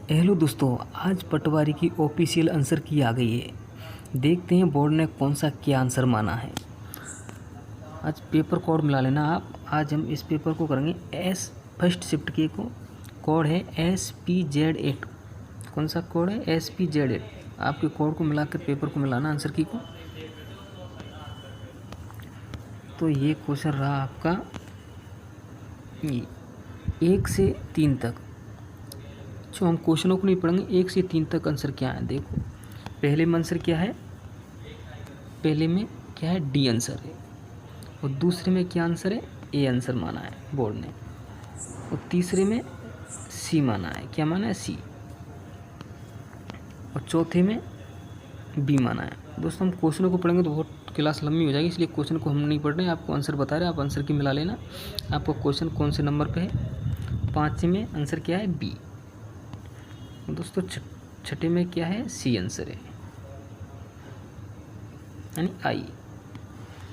Hello दोस्तों, आज पटवारी की ऑफिशियल आंसर की आ गई है। देखते हैं बोर्ड ने कौन सा क्या आंसर माना है। आज पेपर कोड मिला लेना आप। आज हम इस पेपर को करेंगे एस फर्स्ट शिफ्ट के को कोड है SPZ8। कौन सा कोड है? SPZ8। आपके कोड को मिलाकर पेपर को मिलाना आंसर की को। तो ये क्वेश्चन रहा आपका 1 से 3 तक। जो हम क्वेश्चनों को नहीं पढ़ेंगे, 1 से 3 तक आंसर क्या है। देखो, पहले में आंसर क्या है? पहले में क्या है? डी आंसर है। और दूसरे में क्या आंसर है? ए आंसर माना है बोर्ड ने। और तीसरे में सी माना है। क्या माना है? सी। और चौथे में बी माना है। दोस्तों, हम क्वेश्चनों को पढ़ेंगे तो बहुत क्लास लंबी हो जाएगी, इसलिए क्वेश्चन को हम नहीं पढ़ रहे हैं, आपको आंसर बता रहे हैं। आप आंसर की मिला लेना। आपका क्वेश्चन कौन से नंबर पे है? 5 में आंसर क्या है? बी। दोस्तों, छठे में क्या है? सी आंसर है, यानी आई।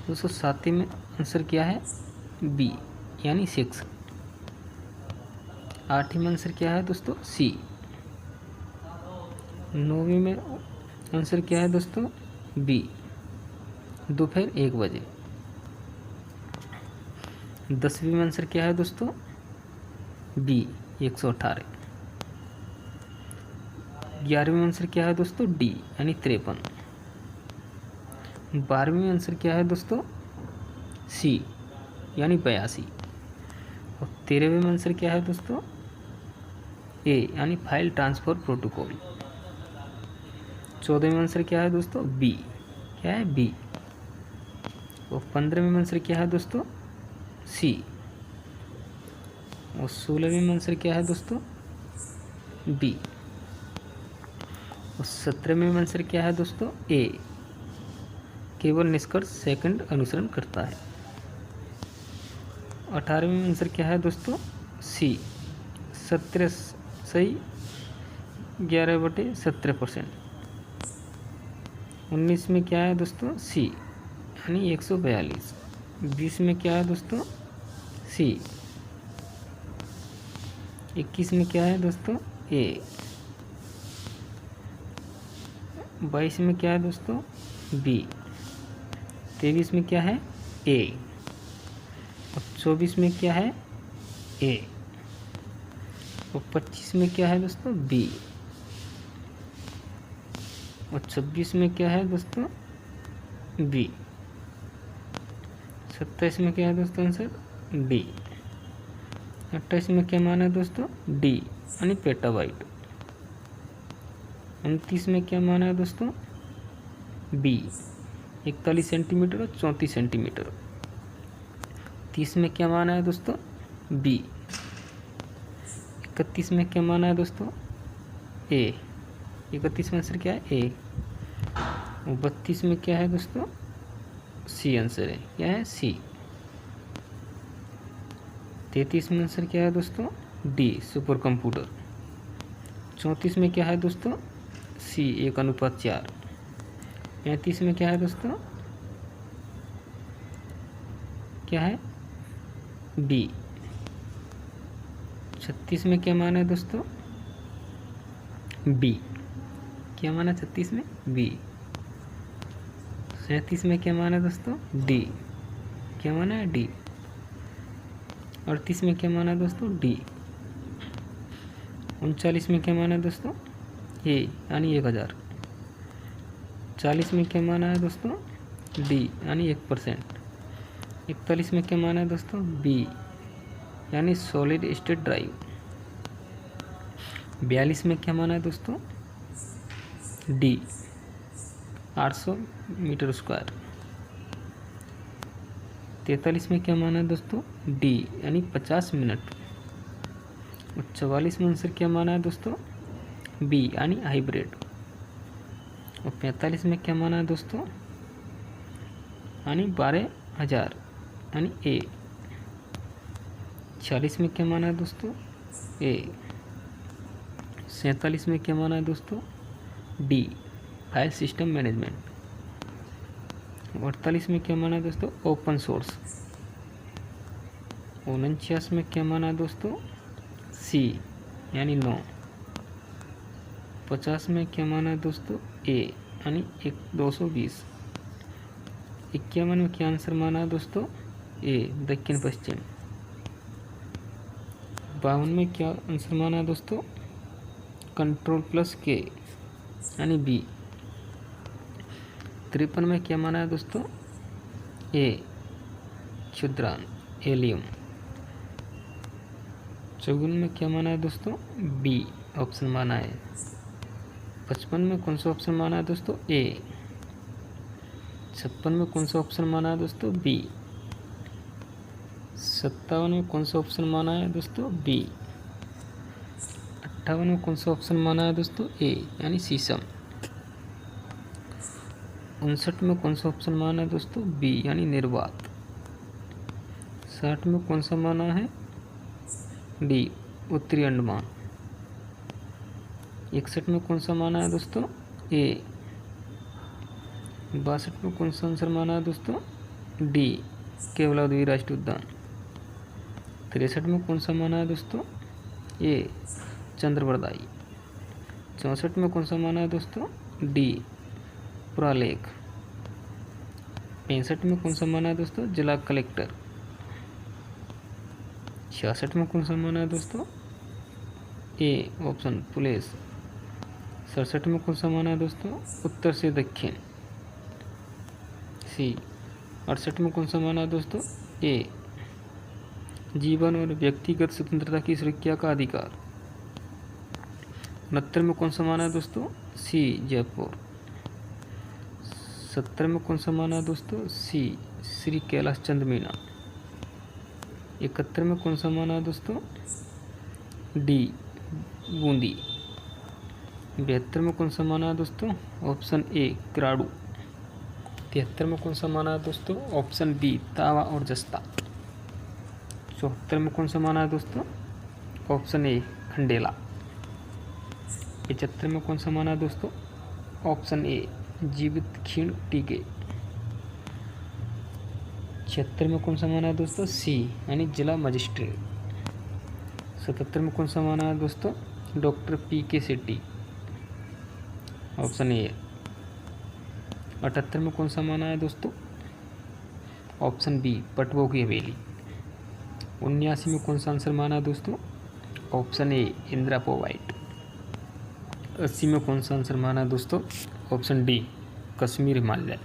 दोस्तों, सातवें में आंसर क्या है? बी, यानी 6। आठवीं में आंसर क्या है दोस्तों? सी। 9वीं में आंसर क्या है दोस्तों? बी, दोपहर 1 बजे। 10वीं में आंसर क्या है दोस्तों? बी, 118। 11वीं में आंसर क्या है दोस्तों? डी, यानी 53। 12वीं में आंसर क्या है दोस्तों? सी, यानी 82। और 13वीं में आंसर क्या है दोस्तों? ए, यानी फाइल ट्रांसफ़र प्रोटोकॉल। 14वीं में आंसर क्या है दोस्तों? बी। क्या है? बी। और 15वीं में आंसर क्या है दोस्तों? सी। और 16वीं में आंसर क्या है दोस्तों? बी। और 17वीं में आंसर क्या है दोस्तों? ए। केवल निष्कर्ष सेकंड अनुसरण करता है। 18वीं में आंसर क्या है दोस्तों? सी, 17 सही, 11/17%। 19 में क्या है दोस्तों? सी, यानी 142। 20 में क्या है दोस्तों? सी। 21 में क्या है दोस्तों? ए। 22 में क्या है दोस्तों? बी। 23 में क्या है? ए। और 24 में क्या है? ए। और 25 में क्या है दोस्तों? बी। और 26 में क्या है दोस्तों? बी। 27 में क्या है दोस्तों? Answer D. 28 में क्या माना है दोस्तों? डी, यानी पेटाबाइट। 29 में क्या माना है दोस्तों? बी, 41 सेंटीमीटर और 34 सेंटीमीटर। 30 में क्या माना है दोस्तों? बी। 31 में क्या माना है दोस्तों? ए। 31 में आंसर क्या है? ए। और 32 में क्या है दोस्तों? सी आंसर है। क्या है? सी। 33 में आंसर क्या है दोस्तों? D, super computer. 34 में क्या है दोस्तों? सी, 1:4। 35 में क्या है दोस्तों? क्या है? बी। 36 में क्या माना है दोस्तों? बी। क्या माना 36 में? बी। 37 में क्या माना है दोस्तों? डी। क्या माना है? डी। 38 में क्या माना है दोस्तों? डी। 39 में क्या माना है दोस्तों? ए, यानी 1000। 40 में क्या माना है दोस्तों? डी, यानी 1%। 41 में क्या माना है दोस्तों? बी, यानी सॉलिड स्टेट ड्राइव। 42 में क्या माना है दोस्तों? D, 800 metre square. 43 में क्या माना है दोस्तों? डी, यानी 50 मिनट। और 44 में आंसर क्या माना है दोस्तों? बी, यानी हाइब्रिड। और 45 में क्या माना है दोस्तों? यानी 12,000, यानी ए। 46 में क्या माना है दोस्तों? ए। 47 में क्या माना है दोस्तों? D, file system management. 48 में क्या माना है दोस्तों? Open source. 49 में क्या माना है दोस्तों? सी, यानी 9। 50 में क्या माना है दोस्तों? ए यानी 220। 51 में क्या आंसर माना है दोस्तों? ए दक्षिण पश्चिम। 52 में क्या आंसर माना है दोस्तों? कंट्रोल प्लस के यानी बी। 53 में क्या माना है दोस्तों? ए क्षुद्रांक एलियम। 54 में क्या माना है दोस्तों? बी ऑप्शन माना है। 55 में कौन सा ऑप्शन माना है दोस्तों? ए। 56 में कौन सा ऑप्शन माना है दोस्तों? बी। 57 में कौन सा ऑप्शन माना है दोस्तों? बी। 58 में कौन सा ऑप्शन माना है दोस्तों? ए यानी शीशम। 59 में कौन सा ऑप्शन माना है दोस्तों? बी यानी निर्वात। 60 में कौन सा माना है? डी उत्तरी अंडमान। 61 में कौन सा माना है दोस्तों? ए। 62 में कौन सा आंसर माना है दोस्तों? डी केवला द्विराष्ट्रीय उद्यान। 63 में कौन सा माना है दोस्तों? ए चंद्रवरदाई। 64 में कौन सा माना है दोस्तों? डी पुरालेख। 65 में कौन सा माना है दोस्तों? जिला कलेक्टर। 66 में कौन सा माना है दोस्तों? A option police. 67 में कौन सा माना है दोस्तों? उत्तर से दक्षिण सी। 68 में कौन सा माना है दोस्तों? ए जीवन और व्यक्तिगत स्वतंत्रता की सुरक्षा का अधिकार। 69 में कौन सा माना है दोस्तों? सी जयपुर। 70 में कौन सा माना है दोस्तों? सी श्री कैलाश चंद्र मीना। 71 में कौन सा माना है दोस्तों? डी बूंदी। 72 में कौन सा माना है दोस्तों? Option A क्राडू। 73 में कौन सा माना है दोस्तों? ऑप्शन बी तावा और जस्ता। 74 में कौन सा माना है दोस्तों? Option A Khandela. 75 में कौन सा माना है दोस्तों? ऑप्शन ए जीवित क्षीण टीके। 76 में कौन सा माना है दोस्तों? सी यानी जिला मजिस्ट्रेट। 77 में कौन सा माना है दोस्तों? Doctor P K. Shetty option A. 78 में कौन सा माना है दोस्तों? ऑप्शन बी पटवों की हवेली। 79 में कौन सा आंसर माना है दोस्तों? Option A Indira पोवाइट। 80 में कौन सा आंसर माना है दोस्तों? Option D Kashmir Himalaya.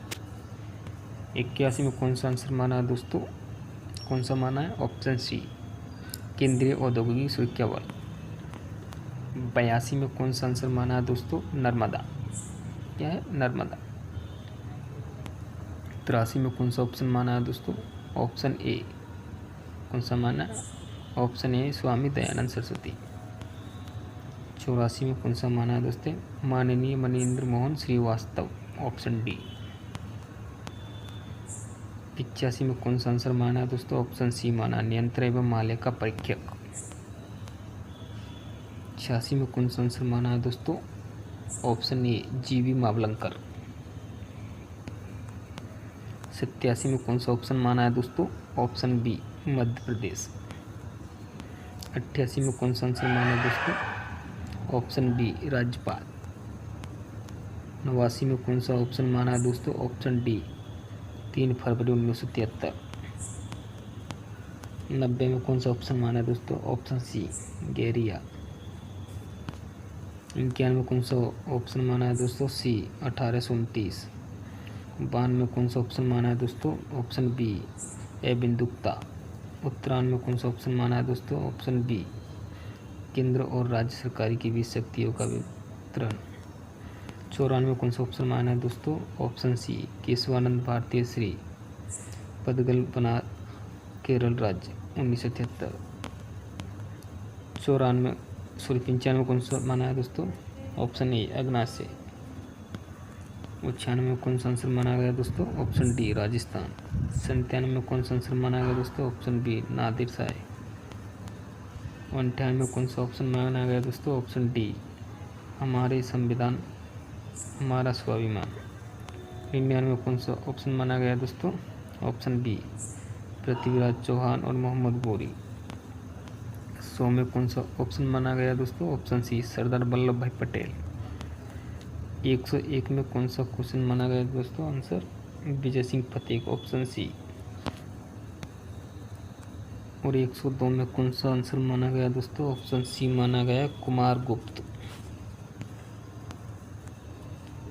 81 में कौन सा आंसर माना है दोस्तों? कौन सा माना है? ऑप्शन सी केंद्रीय औद्योगिक सुरक्षा बल। 82 में कौन सा आंसर माना है दोस्तों? नर्मदा। क्या है? नर्मदा। 83 में कौन सा ऑप्शन माना है दोस्तों? Option A. कौन सा माना है? Option A Swami Dayanand Saraswati. 84 में कौन सा माना है दोस्तों? माननीय मनीन्द्र मोहन श्रीवास्तव ऑप्शन डी। 85 में कौन सा आंसर माना है दोस्तों? ऑप्शन सी माना नियंत्रण एवं माल्य का परीक्षक। 86 में कौन सा आंसर माना है दोस्तों? ऑप्शन ए जीवी मावलंकर। 87 में कौन सा ऑप्शन माना है दोस्तों? Option B Madhya Pradesh. 88 में कौन सा आंसर माना है दोस्तों? ऑप्शन बी राज्यपाल। 89 में कौन सा ऑप्शन माना है दोस्तों? ऑप्शन डी 3 फरवरी 1973। 90 में कौन सा ऑप्शन माना है दोस्तों? Option C गैरिया। 91 में कौन सा ऑप्शन माना है दोस्तों? सी 1829। 92 में कौन सा ऑप्शन माना है दोस्तों? ऑप्शन बी ए बिंदुकता। 93 में कौन सा ऑप्शन माना है दोस्तों? ऑप्शन बी केंद्र और राज्य सरकारी की बीच शक्तियों का वितरण। 94 में कौन सा ऑप्शन माना है दोस्तों? ऑप्शन सी केशवानंद भारतीय श्री पदगल बना केरल राज्य 1973। 95 में कौन सा माना है दोस्तों? Option A अग्नाशय। 96 में कौन सा आंसर माना गया दोस्तों? Option D Rajasthan. 97 में कौन सा आंसर माना गया दोस्तों? Option B Nadir Shah. 98 में कौन सा ऑप्शन माना गया दोस्तों? ऑप्शन डी हमारे संविधान हमारा स्वाभिमान। 99 में कौन सा ऑप्शन माना गया दोस्तों? ऑप्शन बी पृथ्वीराज चौहान और मोहम्मद गोरी। 100 में कौन सा ऑप्शन माना गया दोस्तों? ऑप्शन सी सरदार वल्लभ भाई पटेल। 101 में कौन सा क्वेश्चन माना गया दोस्तों आंसर? विजय सिंह फतेह, ऑप्शन सी। और 102 में कौन सा आंसर माना गया दोस्तों? ऑप्शन सी माना गया कुमार गुप्त।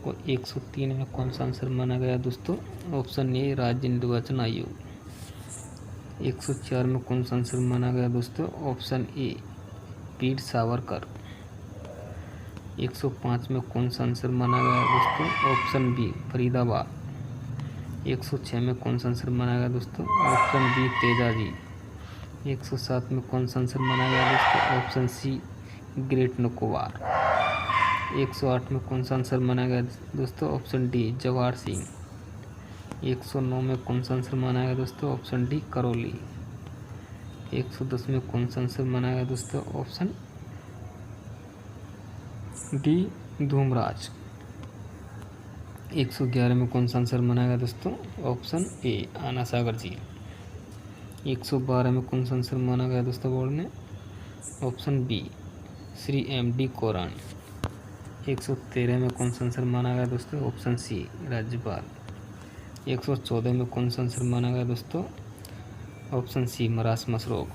और 103 में कौन सा आंसर माना गया दोस्तों? ऑप्शन ए राज्य निर्वाचन आयोग। 104 में कौन सा आंसर माना गया दोस्तों? Option A Veer Savarkar. 105 में कौन सा आंसर माना गया दोस्तों? Option B Faridabad. 106 में कौन सा आंसर माना गया दोस्तों? Option B Tejaji. 107 में कौन सा आंसर माना गया दोस्तों? Option C great Nicobar. 108 में कौन सा आंसर माना गया दोस्तों? Option D Jawahar Singh. 109 में कौन सा आंसर माना गया दोस्तों? Option D Karauli. 110 में कौन सा आंसर माना गया दोस्तों? Option D Dhoomraj. 111 में कौन सा आंसर माना गया दोस्तों? ऑप्शन ए आना सागर झील। 112 में कौन सा आंसर माना गया दोस्तों बोर्ड ने? Option B Shri M.D. कोरानी। 113 में कौन सा आंसर माना गया दोस्तों? ऑप्शन सी राज्यपाल। 114 में कौन सा आंसर माना गया दोस्तों? Option C मरास मसरोक।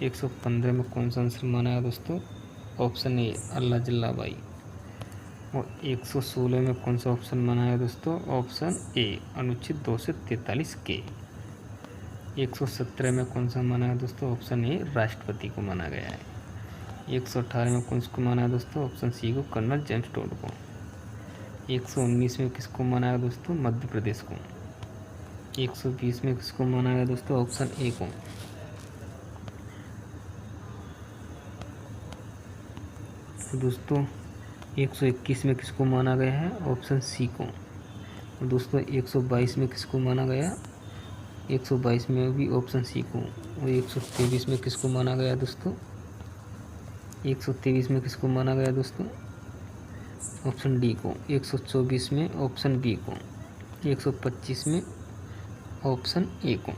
115 में कौन सा आंसर माना गया दोस्तों? ऑप्शन ए अल्लाह जल्ला भाई। और 116 में कौन सा ऑप्शन माना गया दोस्तों? ऑप्शन ए अनुच्छेद 243 के। 117 में कौन सा माना गया दोस्तों? ऑप्शन ए राष्ट्रपति को माना गया है। 118 में कौन सा माना है दोस्तों? ऑप्शन सी को कर्नल जेम्स टोड को। 119 में किसको माना है दोस्तों? मध्य प्रदेश को। 120 में किसको माना गया दोस्तों? ऑप्शन ए को। दोस्तों 121 में किसको माना गया है? ऑप्शन सी को। दोस्तों 122 में किसको माना गया? 122 में भी ऑप्शन सी को। और 123 में किसको माना गया दोस्तों? 123 में किसको माना गया दोस्तों? ऑप्शन डी को। 124 में ऑप्शन बी को। 125 में ऑप्शन ए को।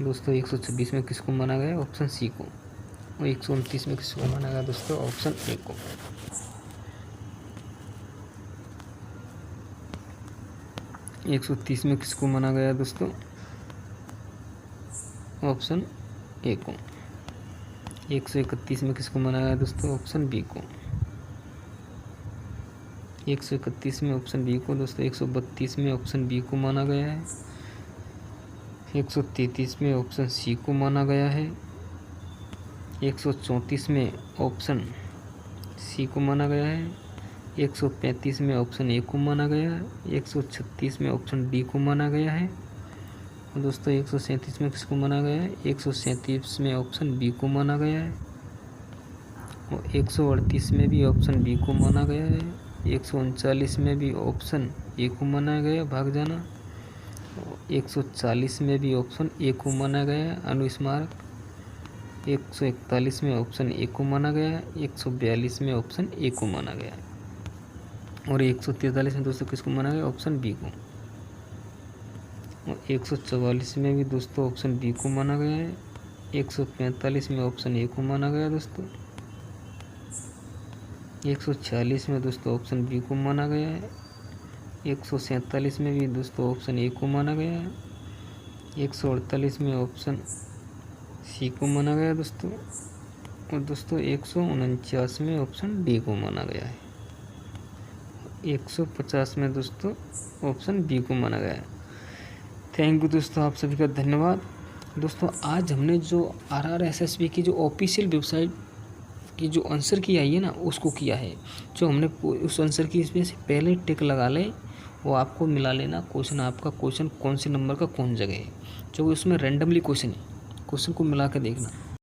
दोस्तों 126 में किसको माना गया? ऑप्शन सी को। और 129 में किसको माना गया दोस्तों? ऑप्शन ए को। और 130 में किसको माना गया दोस्तों? ऑप्शन ए को। 131 में किसको माना गया दोस्तों? ऑप्शन बी को। 131 में ऑप्शन बी को। दोस्तों 132 में ऑप्शन बी को माना गया है। 133 में ऑप्शन सी को माना गया है। 134 में ऑप्शन सी को माना गया है। 135 में ऑप्शन ए को माना गया है। 136 में ऑप्शन डी को माना गया है। और दोस्तों 137 में किसको माना गया है? 137 में ऑप्शन बी को माना गया है। और 138 में भी ऑप्शन बी को माना गया है। 139 में भी ऑप्शन ए को माना गया है भाग जाना। 140 में भी ऑप्शन ए को माना गया है अनुस्मारक। 141 में ऑप्शन ए को माना गया है। 142 में ऑप्शन ए को माना गया है। और 143 में दोस्तों किसको माना गया? ऑप्शन बी को। और 144 में भी दोस्तों ऑप्शन बी को माना गया है। 145 में ऑप्शन ए को माना गया दोस्तों। 146 में दोस्तों ऑप्शन बी को माना गया है। 147 में भी दोस्तों ऑप्शन ए को माना गया है। 148 में ऑप्शन सी को माना गया दोस्तों। और दोस्तों 149 में ऑप्शन डी को माना गया है। 150 में दोस्तों ऑप्शन बी को माना गया है। थैंक यू दोस्तों, आप सभी का धन्यवाद। दोस्तों आज हमने जो RRSSB की जो ऑफिशियल वेबसाइट की जो आंसर की आई है ना उसको किया है। जो हमने उस आंसर की इसमें से पहले टिक लगा ले वो आपको मिला लेना क्वेश्चन, आपका क्वेश्चन कौन से नंबर का कौन जगह है। जो उसमें रैंडमली क्वेश्चन है, क्वेश्चन को मिला के देखना।